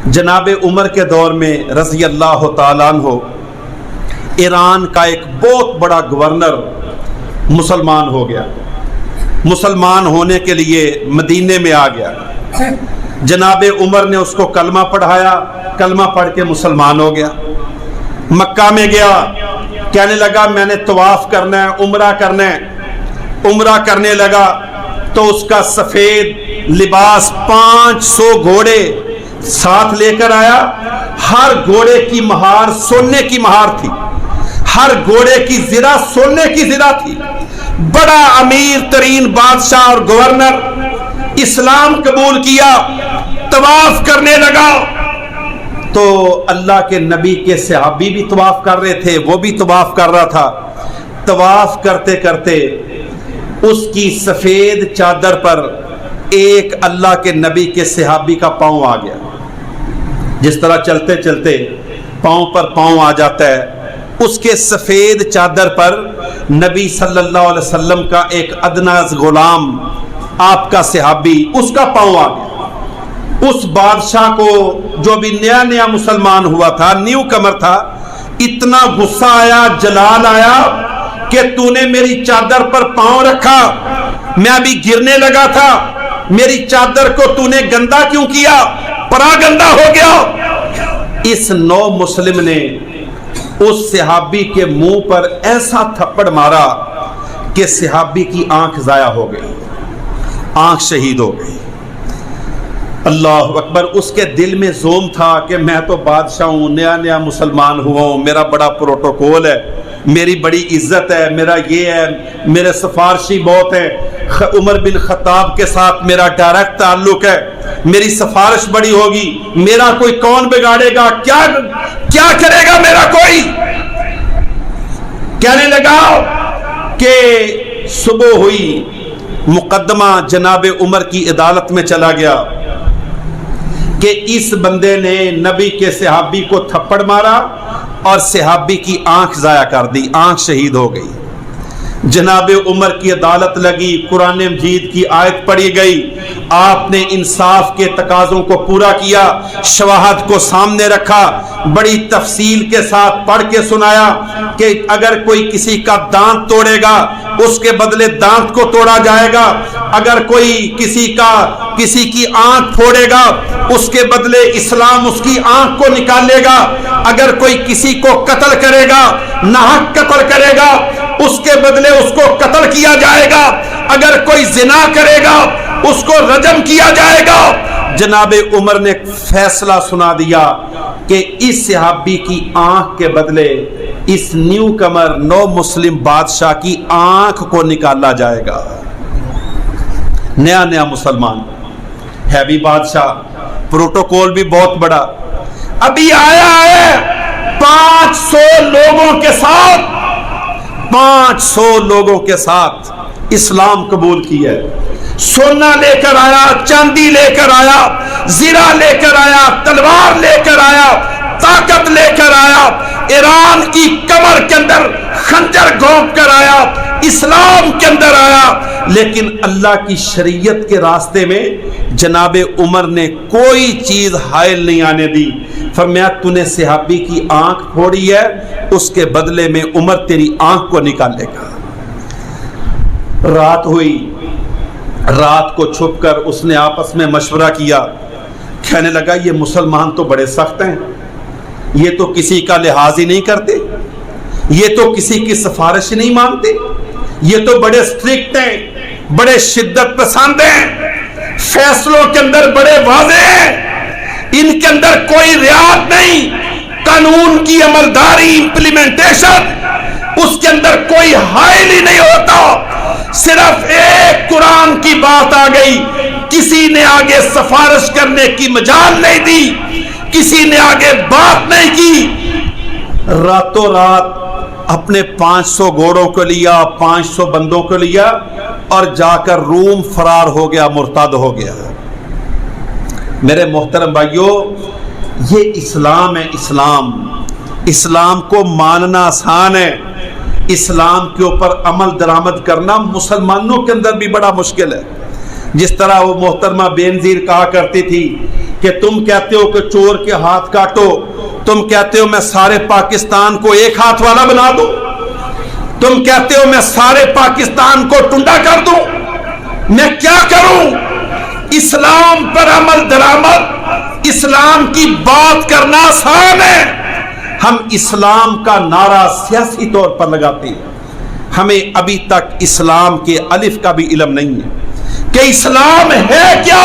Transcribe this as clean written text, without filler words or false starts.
جناب عمر کے دور میں رضی اللہ تعالیٰ عنہ ایران کا ایک بہت بڑا گورنر مسلمان ہو گیا. مسلمان ہونے کے لیے مدینے میں آ گیا. جناب عمر نے اس کو کلمہ پڑھایا, کلمہ پڑھ کے مسلمان ہو گیا. مکہ میں گیا, کہنے لگا میں نے طواف کرنا ہے, عمرہ کرنا ہے. عمرہ کرنے لگا تو اس کا سفید لباس 500 گھوڑے ساتھ لے کر آیا. ہر گھوڑے کی مہار سونے کی مہار تھی, ہر گھوڑے کی زرہ سونے کی زرہ تھی. بڑا امیر ترین بادشاہ اور گورنر اسلام قبول کیا, طواف کرنے لگا. تو اللہ کے نبی کے صحابی بھی طواف کر رہے تھے, وہ بھی طواف کر رہا تھا. طواف کرتے کرتے اس کی سفید چادر پر ایک اللہ کے نبی کے صحابی کا پاؤں آ گیا. جس طرح چلتے چلتے پاؤں پر پاؤں آ جاتا ہے, اس کے سفید چادر پر نبی صلی اللہ علیہ وسلم کا ایک ادنا غلام, آپ کا صحابی, اس کا پاؤں آ گیا. اس بادشاہ کو جو بھی نیا نیا مسلمان ہوا تھا, نیو کمر تھا, اتنا غصہ آیا, جلال آیا کہ تو نے میری چادر پر پاؤں رکھا, میں ابھی گرنے لگا تھا, میری چادر کو تو نے گندا کیوں کیا, پرا گندا ہو گیا. اس نو مسلم نے اس صحابی کے منہ پر ایسا تھپڑ مارا کہ صحابی کی آنکھ ضائع ہو گئی, آنکھ شہید ہو گئی. اللہ اکبر. اس کے دل میں زوم تھا کہ میں تو بادشاہ ہوں, نیا نیا مسلمان ہوا ہوں, میرا بڑا پروٹوکول ہے, میری بڑی عزت ہے, میرا یہ ہے, میرے سفارشی بہت ہیں, عمر بن خطاب کے ساتھ میرا ڈائریکٹ تعلق ہے, میری سفارش بڑی ہوگی, میرا کوئی کون بگاڑے گا, کیا کرے گا میرا کوئی. کہنے لگا کہ صبح ہوئی, مقدمہ جناب عمر کی عدالت میں چلا گیا کہ اس بندے نے نبی کے صحابی کو تھپڑ مارا اور صحابی کی آنکھ ضائع کر دی, آنکھ شہید ہو گئی. جناب عمر کی عدالت لگی, قرآن مجید کی آیت پڑھی گئی, آپ نے انصاف کے تقاضوں کو پورا کیا, شواہد کو سامنے رکھا, بڑی تفصیل کے ساتھ پڑھ کے سنایا کہ اگر کوئی کسی کا دانت توڑے گا اس کے بدلے دانت کو توڑا جائے گا, اگر کوئی کسی کی آنکھ پھوڑے گا اس کے بدلے اسلام اس کی آنکھ کو نکالے گا, اگر کوئی کسی کو قتل کرے گا, ناحق قتل کرے گا, اس کے بدلے اس کو قتل کیا جائے گا, اگر کوئی زنا کرے گا اس کو رجم کیا جائے گا. جناب عمر نے فیصلہ سنا دیا کہ اس صحابی کی آنکھ کے بدلے اس نیو کمر نو مسلم بادشاہ کی آنکھ کو نکالا جائے گا. نیا نیا مسلمان ہے بھی بادشاہ, پروٹوکول بھی بہت بڑا. ابھی آیا ہے 500 لوگوں کے ساتھ, 500 لوگوں کے ساتھ اسلام قبول کیا ہے. سونا لے کر آیا, چاندی لے کر آیا, زرہ لے کر آیا, تلوار لے کر آیا, طاقت لے کر آیا, ایران کی کمر کے اندر خنجر گھونپ کر آیا, اسلام کے اندر آیا. لیکن اللہ کی شریعت کے راستے میں جناب عمر نے کوئی چیز حائل نہیں آنے دی. فرمایا تو نے صحابی کی آنکھ پھوڑی ہے, اس کے بدلے میں عمر تیری آنکھ کو نکالے گا. رات ہوئی, رات کو چھپ کر اس نے آپس میں مشورہ کیا, کہنے لگا یہ مسلمان تو بڑے سخت ہیں, یہ تو کسی کا لحاظ ہی نہیں کرتے, یہ تو کسی کی سفارش نہیں مانتے, یہ تو بڑے اسٹرکٹ ہیں, بڑے شدت پسند ہیں, فیصلوں کے اندر بڑے واضح ہیں, ان کے اندر کوئی رعایت نہیں, قانون کی عملداری امپلیمنٹیشن اس کے اندر کوئی حائل ہی نہیں ہوتا. صرف ایک قرآن کی بات آ گئی, کسی نے آگے سفارش کرنے کی مجال نہیں دی, کسی نے آگے بات نہیں کی. راتوں رات اپنے 500 گھوڑوں کو لیا, 500 بندوں کو لیا اور جا کر روم فرار ہو گیا, مرتد ہو گیا. میرے محترم بھائیوں, یہ اسلام ہے. اسلام کو ماننا آسان ہے, اسلام کے اوپر عمل درآمد کرنا مسلمانوں کے اندر بھی بڑا مشکل ہے. جس طرح وہ محترمہ بینظیر کہا کرتی تھی کہ تم کہتے ہو کہ چور کے ہاتھ کاٹو، تم کہتے ہو میں سارے پاکستان کو ایک ہاتھ والا بنا دوں، تم کہتے ہو میں سارے پاکستان کو ٹنڈا کر دوں، میں کیا کروں؟ اسلام پر عمل درآمد، اسلام کی بات کرنا آسان ہے، ہم اسلام کا نعرہ سیاسی طور پر لگاتے ہیں، ہمیں ابھی تک اسلام کے الف کا بھی علم نہیں ہے کہ اسلام ہے کیا،